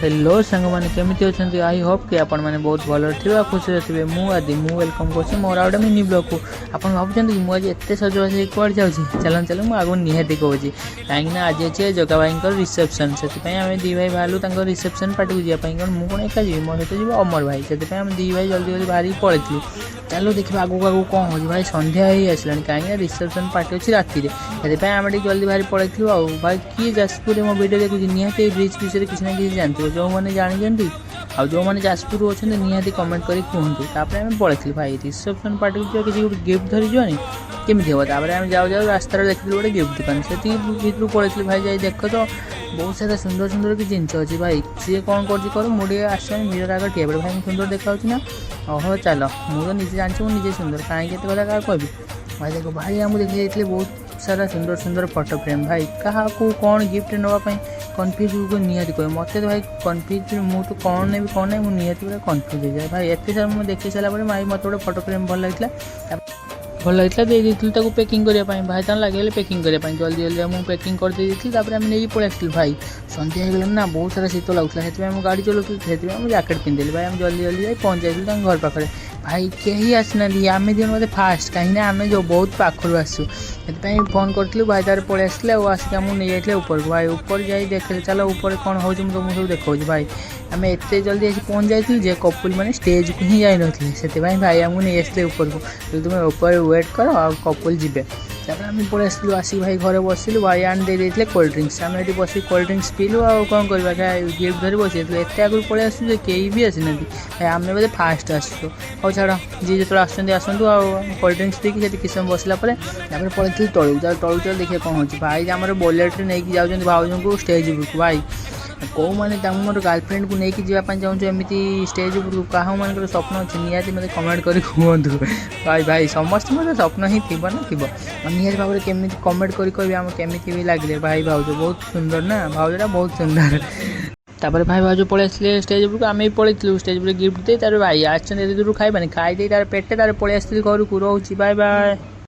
Hello सांग मैंने केमी अच्छा आई होप कि आपण मैंने बहुत भल थे खुशी थे मुझे वेलकम कर मोर आउट मिनी ब्लॉग को आप भावुँ कि मुझे एत सजबाज कौन जाऊँगी चल चल मुझे आगे निहाती कहूँ कहीं आज अच्छे जगा भाई रिसेप्शन से आम दी भाई बाहर रिसेप्शन पार्टी को जावाई कारण मुझे कौन एका जी मो सहित जी अमर भाई से आम दी भाई जल्दी जल्दी बाहर पड़े चलो देखा आगू आगू कौन हो भाई संध्या ही आसला कहीं रिसेप्शन पार्टी अच्छी राति से आम जल्दी बाहर पड़े भाई किए जाजपुर मो वीडियो देखुची निहाती ब्रिज विषय किसी ना कि जानते जो मैंने जानी आ जो मैंने जाजपुर अच्छा निहाती कमेंट कर कहते आम पड़े भाई रिसेप्शन पार्टी को किसी गोटे गिफ्ट धरी जानी केमी हम आम जाऊ जाऊ रास्तार देखी गोटे गिफ्ट दुकान से भर पड़े भाई जाए देख तो बहुत सारा सुंदर सुंदर कि जिन अच्छी भाई सी कौन कर मुझे आस मिरर आगे ठिया पड़े भाई सुंदर देखा ना ओहो चल मुझे तो निजे जानी मुझे सुंदर कहीं कथा क्या कहबी भाई देख भाई आमको देखी जाइए बहुत सारा सुंदर सुंदर फोटो फ्रेम भाई क्या कौन गिफ्ट नापी कन्फ्यूज निहाती कह मत तो भाई कन्फ्यूज मुझे तो कौन ने कौन ना मुझे पूरा कन्फ्यूज हो जाए भाई एत सारा मुझे देखी सारापर भाई मत गोटे फोटो फ्रेम भल लगे भल लगे दे पैकिंग करने भाई तक लगे पैकिंग करने जल्दी जल्दी मुझे पैकिंग कर देती आम नहीं पड़े आसलु भाई सन्ध्या हो गला ना बहुत सारा शीत लगुला से गाड़ी चलाऊँ से जैकेट पिंधेली भाई आम जल्दी जल्दी जाए पहुँच जाइए घर पाखे भाई कहीं आसना आम दिन मतलब फास्ट कहीं आम जो बहुत पाखर आसू से फोन करूँ भाई तार पड़े आसले आसिक आमको नहीं जाते ऊपर को भाई ऊपर जा देख चलो ऊपर कौन हो तुमको सब देखा भाई आम एत जल्दी आसी पहुँच जाइए कपुल मैंने स्टेज को ही जान से भाई आमको नहीं आसले ऊपर को तुम ऊपर वेट कर आ कपुल जी आम पड़े आसलु आसिक भाई घर बसिलु भाई आन दे कोल्ड ड्रिंक्स आम ये बस कोल्ड ड्रिंक्स पीलु आ कौन करवा गिफ्ट धरी बस एत आगु पड़े आसू कई भी आसी ना आम बोधे फास्ट आसू हो छाड़ जी जो आसतु आ कोल्ड ड्रिंक्स पीक किसी समय बसला पड़े तलू चल देखिए कौन हो भाई आम बोलेट नहीं जाऊँ भाज को स्टेज उपरको भाई कौ मैंने मोर गर्लफ्रेंड को लेकिन जावाई चाहूँ एमती स्टेज उपरको क्या मान स्वप्न अच्छे निहाती मतलब कमेंट कर कहतु भाई भाई समस्त मतलब स्वप्न ही थी ना थी निहाती भाव में केमी कमेंट कर आम केमी भी लगे भाई भाज बहुत सुंदर ना भाजा बहुत सुंदर तापर भाई भाज पड़े आसले स्टेज उपरको आम भी पड़े स्टेज पर गिफ्ट दे तार भाई आसते दूर खाइबानी खाई दे तार पेटे तार पड़े आसती घर को रोचे बाय बाय।